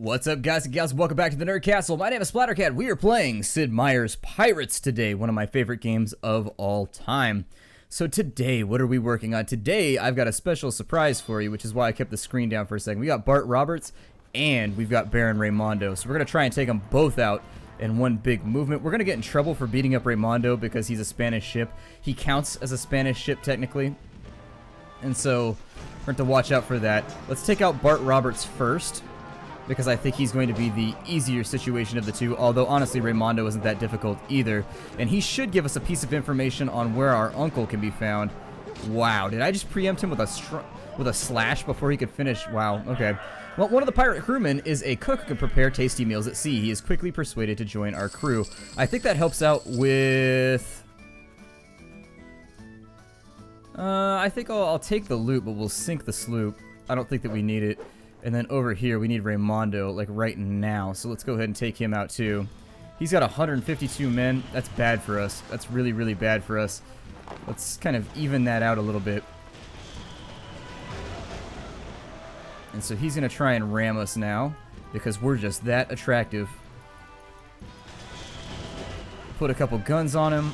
What's up, guys and gals? Welcome back to the Nerd Castle. My name is Splattercat. We are playing Sid Meier's Pirates today, one of my favorite games of all time. So today, what are we working on? Today, I've got a special surprise for you, which is why I kept the screen down for a second. We got Bart Roberts, and we've got Baron Raimondo. So we're going to try and take them both out in one big movement. We're going to get in trouble for beating up Raimondo because he's a Spanish ship. He counts as a Spanish ship, technically. And so, we're going to watch out for that. Let's take out Bart Roberts first, because I think he's going to be the easier situation of the two, although honestly Raimondo isn't that difficult either. And he should give us a piece of information on where our uncle can be found. Wow, did I just preempt him with a slash before he could finish? Wow, okay. Well, one of the pirate crewmen is a cook who can prepare tasty meals at sea. He is quickly persuaded to join our crew. I think that helps out with... I think I'll take the loot, but we'll sink the sloop. I don't think that we need it. And then over here, we need Raimondo, like, right now. So let's go ahead and take him out, too. He's got 152 men. That's bad for us. That's really, really bad for us. Let's kind of even that out a little bit. And so he's going to try and ram us now, because we're just that attractive. Put a couple guns on him.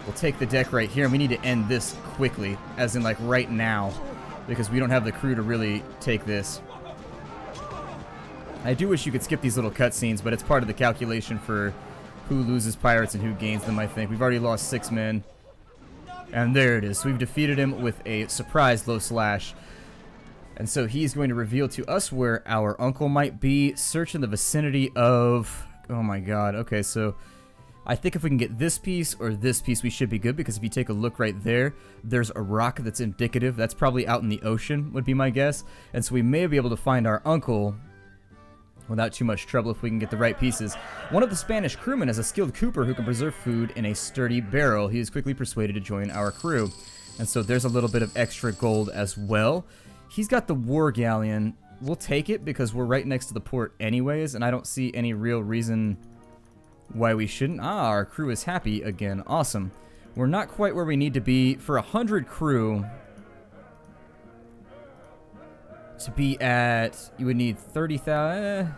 We'll take the deck right here, and we need to end this quickly, as in, like, right now, because we don't have the crew to really take this. I do wish you could skip these little cutscenes, but it's part of the calculation for who loses pirates and who gains them, I think. We've already lost 6 men. And there it is. So we've defeated him with a surprise low slash. And so he's going to reveal to us where our uncle might be. Search in the vicinity of... Oh my god. Okay, so... I think if we can get this piece or this piece, we should be good, because if you take a look right there, there's a rock that's indicative. That's probably out in the ocean, would be my guess. And so we may be able to find our uncle without too much trouble if we can get the right pieces. One of the Spanish crewmen is a skilled cooper who can preserve food in a sturdy barrel. He is quickly persuaded to join our crew. And so there's a little bit of extra gold as well. He's got the war galleon. We'll take it because we're right next to the port anyways, and I don't see any real reason why we shouldn't. Ah, our crew is happy again. Awesome. We're not quite where we need to be. For 100 crew to be at, you would need 30,000.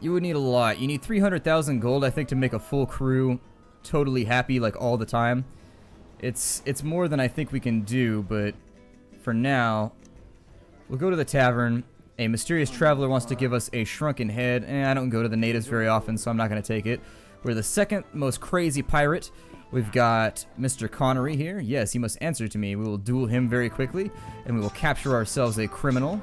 You would need a lot. You need 300,000 gold, I think, to make a full crew totally happy, like, all the time. It's more than I think we can do, but for now, we'll go to the tavern. A mysterious traveler wants to give us a shrunken head. I don't go to the natives very often, so I'm not going to take it. We're the second most crazy pirate. We've got Mr. Connery here. Yes, he must answer to me. We will duel him very quickly, and we will capture ourselves a criminal.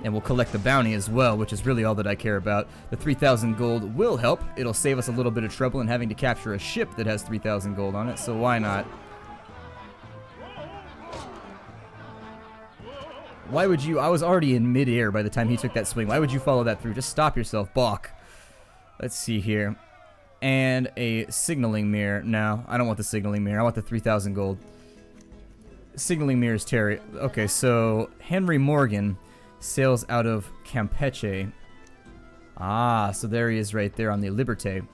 And we'll collect the bounty as well, which is really all that I care about. The 3,000 gold will help. It'll save us a little bit of trouble in having to capture a ship that has 3,000 gold on it, so why not? Why would you... I was already in midair by the time he took that swing. Why would you follow that through? Just stop yourself. Balk. Let's see here. And a signaling mirror. No, I don't want the signaling mirror. I want the 3,000 gold. Signaling mirror is Terry. Okay, so Henry Morgan sails out of Campeche. Ah, so there he is right there on the Liberté.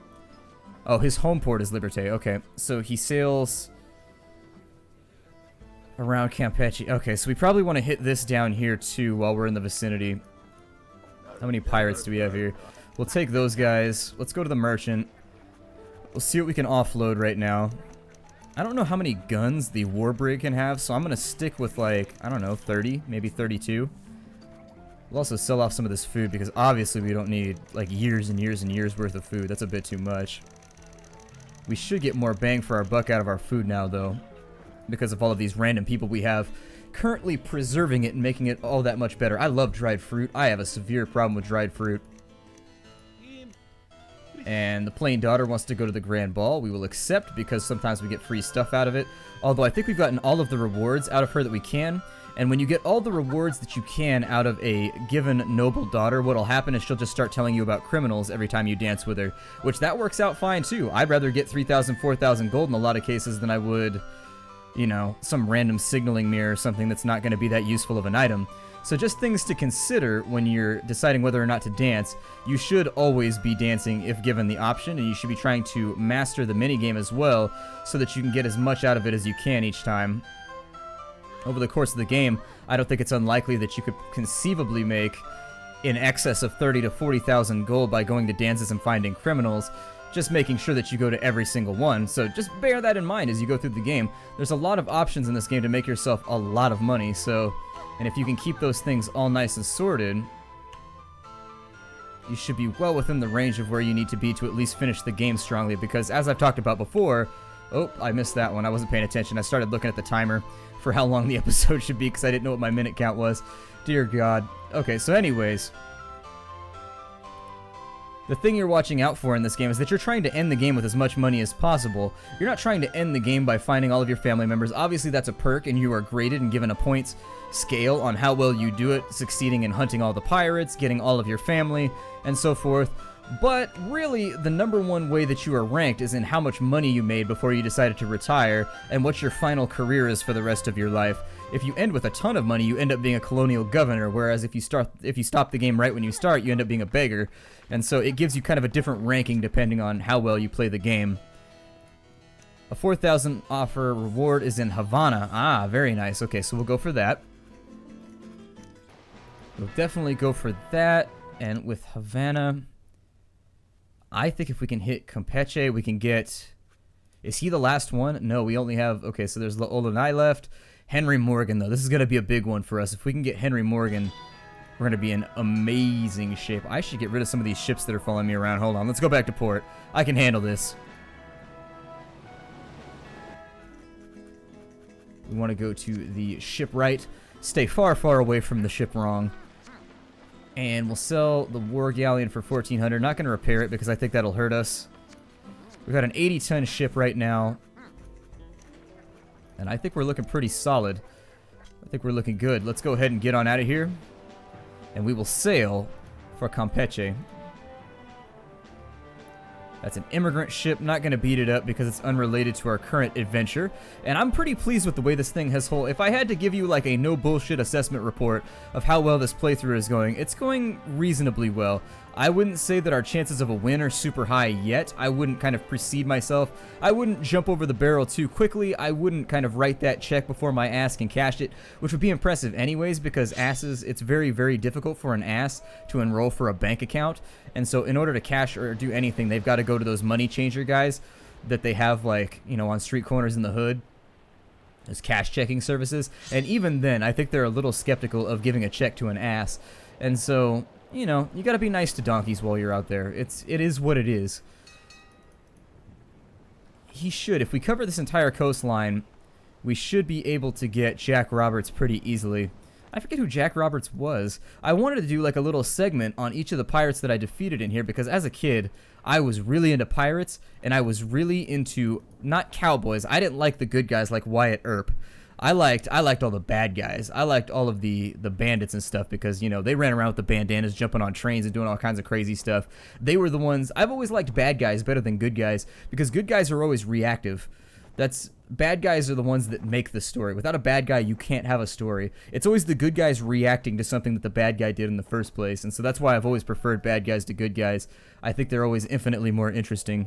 Oh, his home port is Liberté. Okay, so he sails around Campeche. Okay, so we probably want to hit this down here too while we're in the vicinity. How many pirates do we have here? We'll take those guys. Let's go to the merchant. We'll see what we can offload right now. I don't know how many guns the war brig can have, so I'm going to stick with, like, I don't know, 30, maybe 32. We'll also sell off some of this food because obviously we don't need, like, years and years and years worth of food. That's a bit too much. We should get more bang for our buck out of our food now, though, because of all of these random people we have currently preserving it and making it all that much better. I love dried fruit. I have a severe problem with dried fruit. And the plain daughter wants to go to the grand ball. We will accept because sometimes we get free stuff out of it. Although I think we've gotten all of the rewards out of her that we can. And when you get all the rewards that you can out of a given noble daughter, what'll happen is she'll just start telling you about criminals every time you dance with her. Which that works out fine too. I'd rather get 3,000, 4,000 gold in a lot of cases than I would, you know, some random signaling mirror or something that's not going to be that useful of an item. So just things to consider when you're deciding whether or not to dance. You should always be dancing if given the option, and you should be trying to master the minigame as well so that you can get as much out of it as you can each time. over the course of the game, I don't think it's unlikely that you could conceivably make in excess of 30 to 40,000 gold by going to dances and finding criminals, just making sure that you go to every single one. So just bear that in mind as you go through the game. There's a lot of options in this game to make yourself a lot of money, so, and if you can keep those things all nice and sorted, you should be well within the range of where you need to be to at least finish the game strongly, because as I've talked about before, oh, I missed that one. I wasn't paying attention. I started looking at the timer for how long the episode should be because I didn't know what my minute count was. Dear God. Okay, so anyways, the thing you're watching out for in this game is that you're trying to end the game with as much money as possible. You're not trying to end the game by finding all of your family members. Obviously, that's a perk, and you are graded and given a points scale on how well you do it, succeeding in hunting all the pirates, getting all of your family, and so forth. But really, the number one way that you are ranked is in how much money you made before you decided to retire, and what your final career is for the rest of your life. If you end with a ton of money, you end up being a colonial governor, whereas if you stop the game right when you start, you end up being a beggar. And so it gives you kind of a different ranking depending on how well you play the game. A 4,000 offer reward is in Havana. Ah, very nice. Okay, so we'll go for that. We'll definitely go for that. And with Havana, I think if we can hit Campeche, we can get... Is he the last one? No, we only have... Okay, so there's Laolanai left. Henry Morgan, though. This is going to be a big one for us. If we can get Henry Morgan, we're going to be in amazing shape. I should get rid of some of these ships that are following me around. Hold on. Let's go back to port. I can handle this. We want to go to the shipwright. Stay far, far away from the ship wrong. And we'll sell the War Galleon for 1,400. Not going to repair it because I think that'll hurt us. We've got an 80-ton ship right now. And I think we're looking pretty solid. I think we're looking good. Let's go ahead and get on out of here. And we will sail for Campeche. That's an immigrant ship. Not going to beat it up because it's unrelated to our current adventure. And I'm pretty pleased with the way this thing has whole. If I had to give you like a no bullshit assessment report of how well this playthrough is going, it's going reasonably well. I wouldn't say that our chances of a win are super high yet. I wouldn't kind of precede myself. I wouldn't jump over the barrel too quickly. I wouldn't kind of write that check before my ass can cash it, which would be impressive anyways because asses, it's very, very difficult for an ass to enroll for a bank account. And so in order to cash or do anything, they've got to go to those money changer guys that they have like, you know, on street corners in the hood. Those cash checking services. And even then, I think they're a little skeptical of giving a check to an ass. And so... You know, you gotta be nice to donkeys while you're out there. It is what it is. He should. If we cover this entire coastline, we should be able to get Jack Roberts pretty easily. I forget who Jack Roberts was. I wanted to do like a little segment on each of the pirates that I defeated in here because as a kid, I was really into pirates and I was really into, not cowboys. I didn't like the good guys like Wyatt Earp. I liked all the bad guys. I liked all of the bandits and stuff because, you know, they ran around with the bandanas, jumping on trains and doing all kinds of crazy stuff. They were the ones... I've always liked bad guys better than good guys because good guys are always reactive. Bad guys are the ones that make the story. Without a bad guy, you can't have a story. It's always the good guys reacting to something that the bad guy did in the first place, and so that's why I've always preferred bad guys to good guys. I think they're always infinitely more interesting.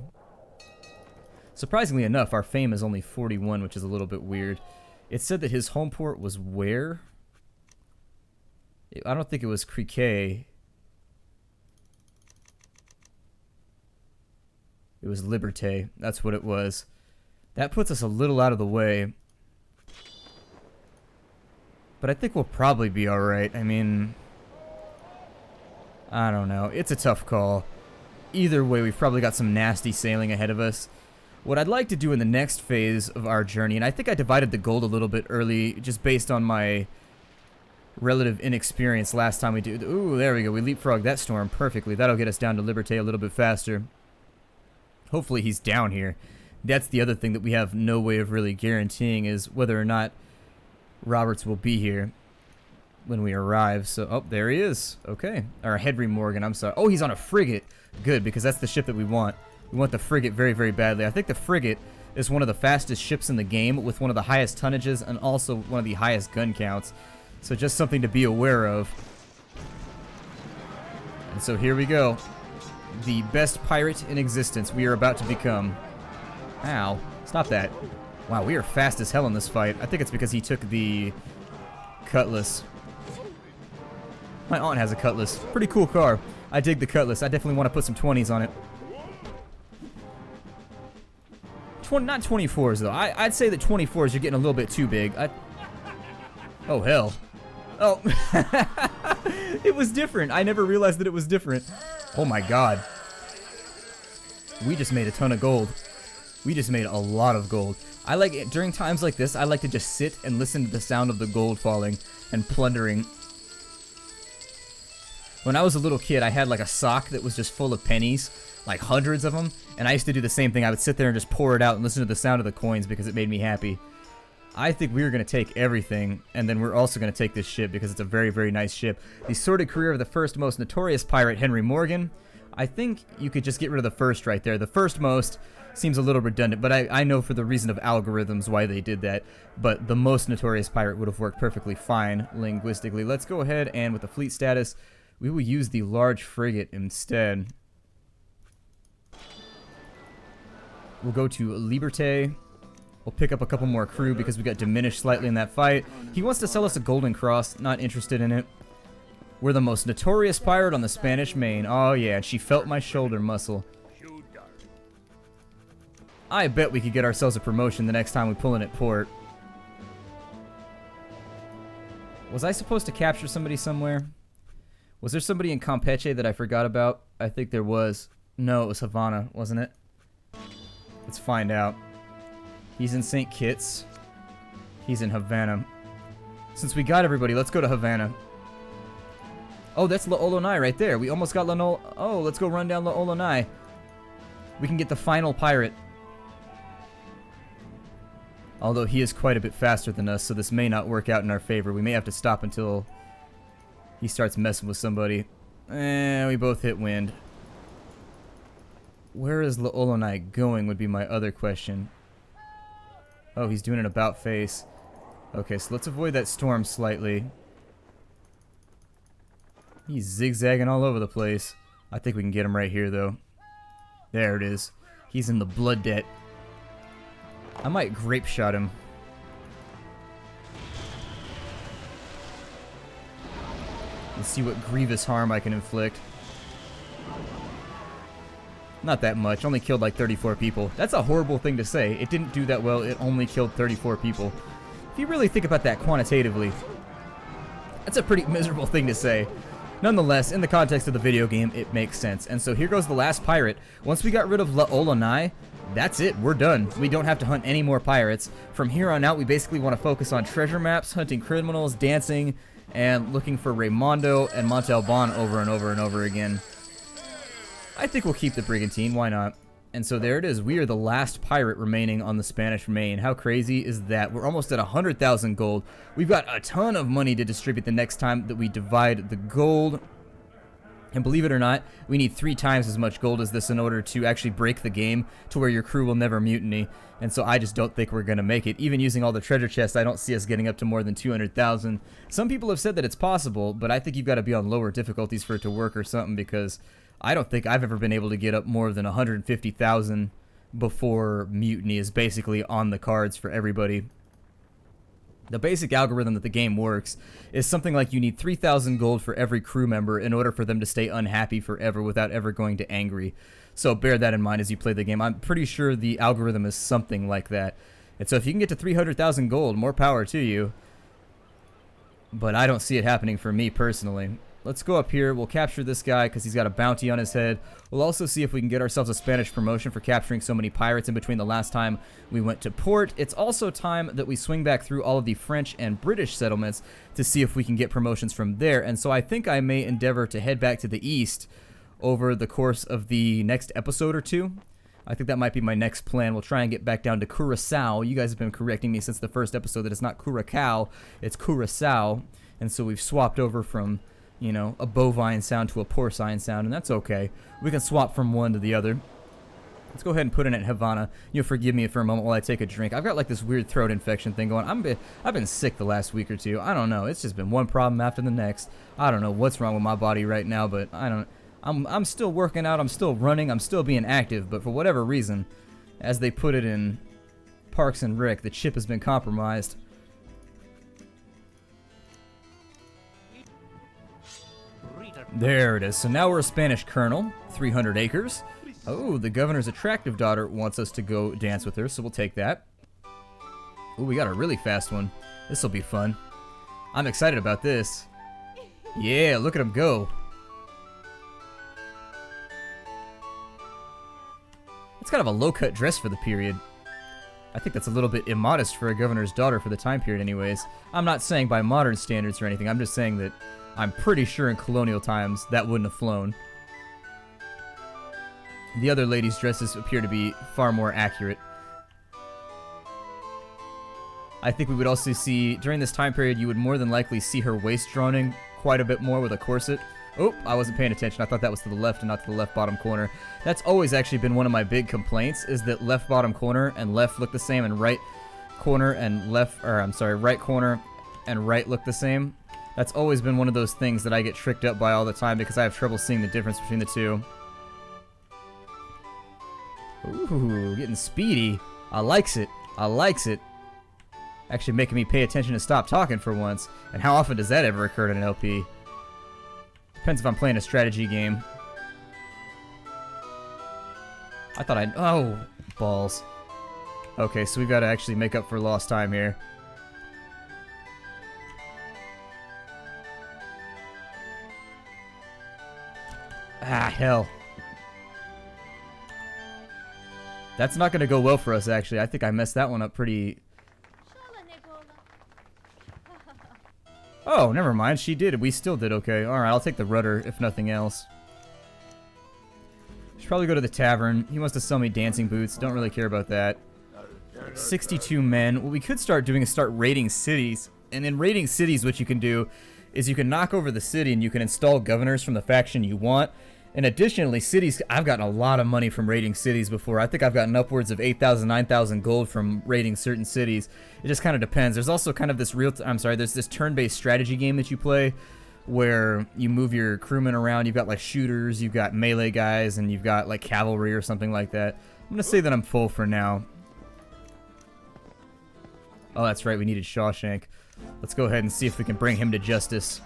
Surprisingly enough, our fame is only 41, which is a little bit weird. It said that his home port was where? I don't think it was Criquet. It was Liberté. That's what it was. That puts us a little out of the way. But I think we'll probably be alright. I mean... I don't know. It's a tough call. Either way, we've probably got some nasty sailing ahead of us. What I'd like to do in the next phase of our journey, and I think I divided the gold a little bit early, just based on my relative inexperience last time we did. Ooh, there we go. We leapfrogged that storm perfectly. That'll get us down to Liberté a little bit faster. Hopefully he's down here. That's the other thing that we have no way of really guaranteeing is whether or not Roberts will be here when we arrive. So, oh, there he is. Okay. Or Henry Morgan, I'm sorry. Oh, he's on a frigate. Good, because that's the ship that we want. We want the frigate very, very badly. I think the frigate is one of the fastest ships in the game with one of the highest tonnages and also one of the highest gun counts. So just something to be aware of. And so here we go. The best pirate in existence we are about to become. Ow. Stop that. Wow, we are fast as hell in this fight. I think it's because he took the Cutlass. My aunt has a Cutlass. Pretty cool car. I dig the Cutlass. I definitely want to put some 20s on it. Not 24s, though. I'd say that 24s, you're getting a little bit too big. Oh, hell. Oh. It was different. I never realized that it was different. Oh, my God. We just made a ton of gold. We just made a lot of gold. I like it during times like this. I like to just sit and listen to the sound of the gold falling and plundering. When I was a little kid, I had like a sock that was just full of pennies, like hundreds of them, and I used to do the same thing. I would sit there and just pour it out and listen to the sound of the coins because it made me happy. I think we are going to take everything, and then we're also going to take this ship because it's a very, very nice ship. The sordid career of the first most notorious pirate, Henry Morgan. I think you could just get rid of the first right there. The first most seems a little redundant, but I know for the reason of algorithms why they did that. But the most notorious pirate would have worked perfectly fine linguistically. Let's go ahead and with the fleet status, we will use the large frigate instead. We'll go to Liberté. We'll pick up a couple more crew because we got diminished slightly in that fight. He wants to sell us a golden cross. Not interested in it. We're the most notorious pirate on the Spanish Main. Oh yeah, and she felt my shoulder muscle. I bet we could get ourselves a promotion the next time we pull in at port. Was I supposed to capture somebody somewhere? Was there somebody in Campeche that I forgot about? I think there was. No, it was Havana, wasn't it? Let's find out. He's in St. Kitts. He's in Havana. Since we got everybody, let's go to Havana. Oh, that's La Olonai right there. We almost got Oh, let's go run down La Olonai. We can get the final pirate. Although he is quite a bit faster than us, so this may not work out in our favor. We may have to stop until he starts messing with somebody. We both hit wind. Where is La Olonai going would be my other question. Oh, he's doing an about face. Okay, so let's avoid that storm slightly. He's zigzagging all over the place. I think we can get him right here, though. There it is. He's in the blood debt. I might grape shot him. Let's see what grievous harm I can inflict. Not that much. Only killed like 34 people. That's a horrible thing to say. It didn't do that well. It only killed 34 people. If you really think about that quantitatively, that's a pretty miserable thing to say. Nonetheless, in the context of the video game, it makes sense. And so here goes the last pirate. Once we got rid of La Olonai, that's it. We're done. We don't have to hunt any more pirates. From here on out, we basically want to focus on treasure maps, hunting criminals, dancing, and looking for Raymondo and Montalban over and over and over again. I think we'll keep the Brigantine. Why not? And so there it is. We are the last pirate remaining on the Spanish Main. How crazy is that? We're almost at 100,000 gold. We've got a ton of money to distribute the next time that we divide the gold. And believe it or not, we need 3 times as much gold as this in order to actually break the game to where your crew will never mutiny. And so I just don't think we're going to make it. Even using all the treasure chests, I don't see us getting up to more than 200,000. Some people have said that it's possible, but I think you've got to be on lower difficulties for it to work or something, because I don't think I've ever been able to get up more than 150,000 before mutiny is basically on the cards for everybody. The basic algorithm that the game works is something like you need 3,000 gold for every crew member in order for them to stay unhappy forever without ever going to angry. So bear that in mind as you play the game. I'm pretty sure the algorithm is something like that. And so if you can get to 300,000 gold, more power to you. But I don't see it happening for me personally. Let's go up here. We'll capture this guy because he's got a bounty on his head. We'll also see if we can get ourselves a Spanish promotion for capturing so many pirates in between the last time we went to port. It's also time that we swing back through all of the French and British settlements to see if we can get promotions from there. And so I think I may endeavor to head back to the east over the course of the next episode or two. I think that might be my next plan. We'll try and get back down to Curacao. You guys have been correcting me since the first episode that it's not Curacao, it's Curacao. And so we've swapped over from, you know, a bovine sound to a porcine sound, and that's okay. We can swap from one to the other. Let's go ahead and put in at Havana. You'll forgive me for a moment while I take a drink. I've got like this weird throat infection thing going. I've been sick the last week or two. I don't know. It's just been one problem after the next. I don't know what's wrong with my body right now, but I'm still working out. I'm still running. I'm still being active, but for whatever reason, as they put it in Parks and Rec, the chip has been compromised. There it is. So now we're a Spanish colonel, 300 acres. Oh, the governor's attractive daughter wants us to go dance with her, so we'll take that. Oh, we got a really fast one. This will be fun. I'm excited about this. Yeah, look at him go. It's kind of a low-cut dress for the period. I think that's a little bit immodest for a governor's daughter for the time period anyways. I'm not saying by modern standards or anything, I'm just saying that I'm pretty sure in colonial times that wouldn't have flown. The other ladies' dresses appear to be far more accurate. I think we would also see, during this time period, you would more than likely see her waist drawn in quite a bit more with a corset. Oh, I wasn't paying attention. I thought that was to the left and not to the left bottom corner. That's always actually been one of my big complaints, is that left bottom corner and left look the same, and right corner and left, or I'm sorry, right corner and right look the same. That's always been one of those things that I get tricked up by all the time because I have trouble seeing the difference between the two. Ooh, getting speedy. I likes it. I likes it. Actually making me pay attention and stop talking for once. And how often does that ever occur in an LP? Depends if I'm playing a strategy game. I thought I'd... Oh, balls. Okay, so we've got to actually make up for lost time here. Ah, hell. That's not going to go well for us, actually. I think I messed that one up pretty... Oh, never mind. She did. We still did okay. Alright, I'll take the rudder, if nothing else. Should probably go to the tavern. He wants to sell me dancing boots. Don't really care about that. 62 men. What we could start doing is start raiding cities. And in raiding cities, what you can do is you can knock over the city and you can install governors from the faction you want. And additionally, cities, I've gotten a lot of money from raiding cities before. I think I've gotten upwards of 8,000, 9,000 gold from raiding certain cities. It just kind of depends. There's also kind of this there's this turn-based strategy game that you play where you move your crewmen around. You've got like shooters, you've got melee guys, and you've got like cavalry or something like that. I'm going to say that I'm full for now. Oh, that's right, we needed Shawshank. Let's go ahead and see if we can bring him to justice.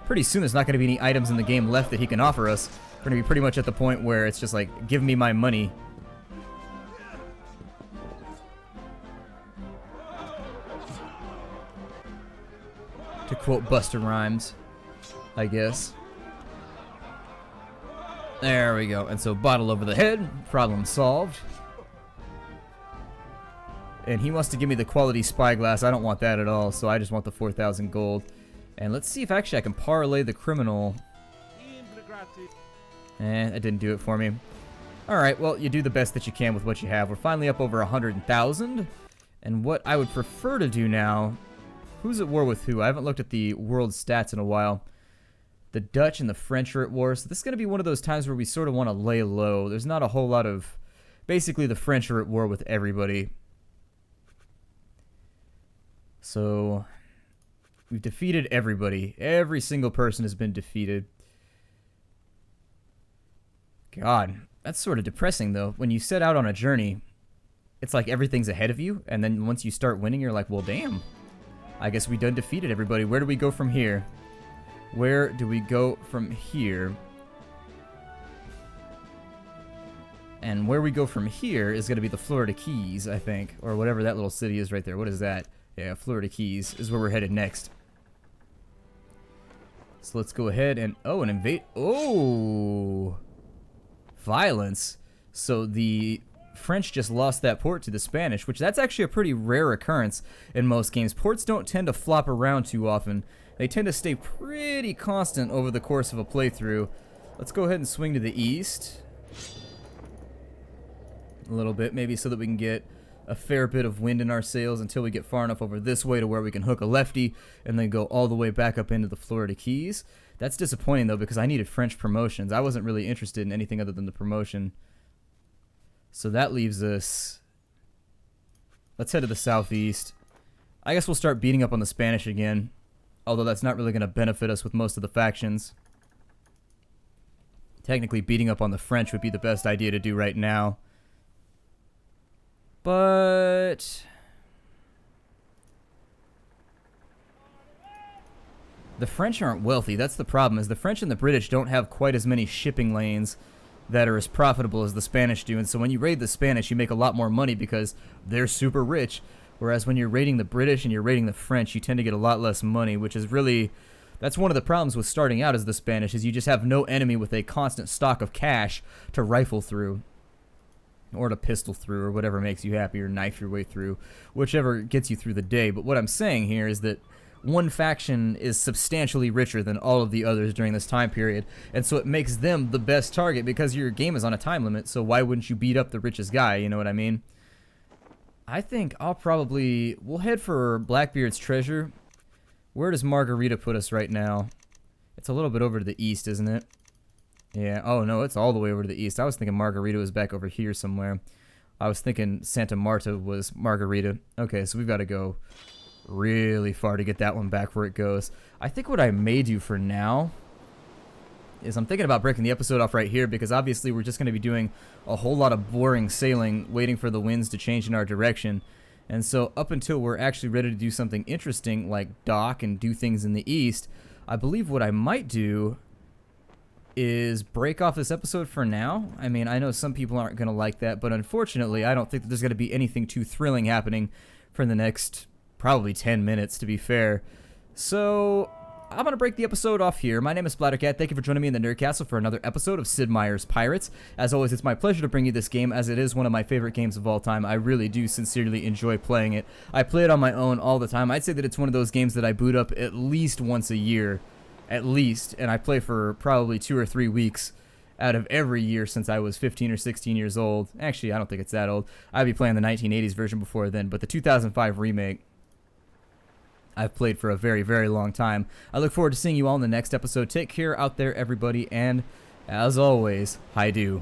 Pretty soon there's not going to be any items in the game left that he can offer us. We're going to be pretty much at the point where it's just like, give me my money. To quote Busta Rhymes, I guess. There we go. And so bottle over the head, problem solved. And he wants to give me the quality spyglass. I don't want that at all, so I just want the 4,000 gold. And let's see if actually I can parlay the criminal. That didn't do it for me. Alright, well, you do the best that you can with what you have. We're finally up over 100,000. And what I would prefer to do now... Who's at war with who? I haven't looked at the world stats in a while. The Dutch and the French are at war, so this is going to be one of those times where we sort of want to lay low. There's not a whole lot of... Basically, the French are at war with everybody. So... We've defeated everybody. Every single person has been defeated. God, that's sort of depressing, though. When you set out on a journey, it's like everything's ahead of you, and then once you start winning, you're like, well, damn. I guess we done defeated everybody. Where do we go from here? Where do we go from here? And where we go from here is going to be the Florida Keys, I think. Or whatever that little city is right there. What is that? Yeah, Florida Keys is where we're headed next. So let's go ahead and... Oh, and invade... Oh! Violence. So the French just lost that port to the Spanish, which that's actually a pretty rare occurrence in most games. Ports don't tend to flop around too often. They tend to stay pretty constant over the course of a playthrough. Let's go ahead and swing to the east. A little bit, maybe so that we can get a fair bit of wind in our sails until we get far enough over this way to where we can hook a lefty and then go all the way back up into the Florida Keys. That's disappointing, though, because I needed French promotions. I wasn't really interested in anything other than the promotion. So that leaves us... Let's head to the southeast. I guess we'll start beating up on the Spanish again, although that's not really going to benefit us with most of the factions. Technically, beating up on the French would be the best idea to do right now. But... The French aren't wealthy. That's the problem, is the French and the British don't have quite as many shipping lanes that are as profitable as the Spanish do. And so when you raid the Spanish, you make a lot more money because they're super rich. Whereas when you're raiding the British and you're raiding the French, you tend to get a lot less money, which is really... That's one of the problems with starting out as the Spanish, is you just have no enemy with a constant stock of cash to rifle through. Or to pistol through, or whatever makes you happy, or knife your way through. Whichever gets you through the day. But what I'm saying here is that one faction is substantially richer than all of the others during this time period, and so it makes them the best target because your game is on a time limit, so why wouldn't you beat up the richest guy, you know what I mean? I think we'll head for Blackbeard's treasure. Where does Margarita put us right now? It's a little bit over to the east, isn't it? Yeah, oh no, it's all the way over to the east. I was thinking Margarita was back over here somewhere. I was thinking Santa Marta was Margarita. Okay, so we've got to go really far to get that one back where it goes. I think what I may do for now is I'm thinking about breaking the episode off right here, because obviously we're just going to be doing a whole lot of boring sailing, waiting for the winds to change in our direction. And so up until we're actually ready to do something interesting like dock and do things in the east, I believe what I might do is break off this episode for now. I mean, I know some people aren't going to like that, but unfortunately I don't think that there's going to be anything too thrilling happening for the next probably 10 minutes, to be fair. So I'm going to break the episode off here. My name is Splattercat. Thank you for joining me in the Nerd Castle for another episode of Sid Meier's Pirates. As always, it's my pleasure to bring you this game, as it is one of my favorite games of all time. I really do sincerely enjoy playing it. I play it on my own all the time. I'd say that it's one of those games that I boot up at least once a year. At least. And I play for probably 2 or 3 weeks out of every year since I was 15 or 16 years old. Actually, I don't think it's that old. I'd be playing the 1980s version before then, but the 2005 remake I've played for a very, very long time. I look forward to seeing you all in the next episode. Take care out there, everybody, and as always, hi-do.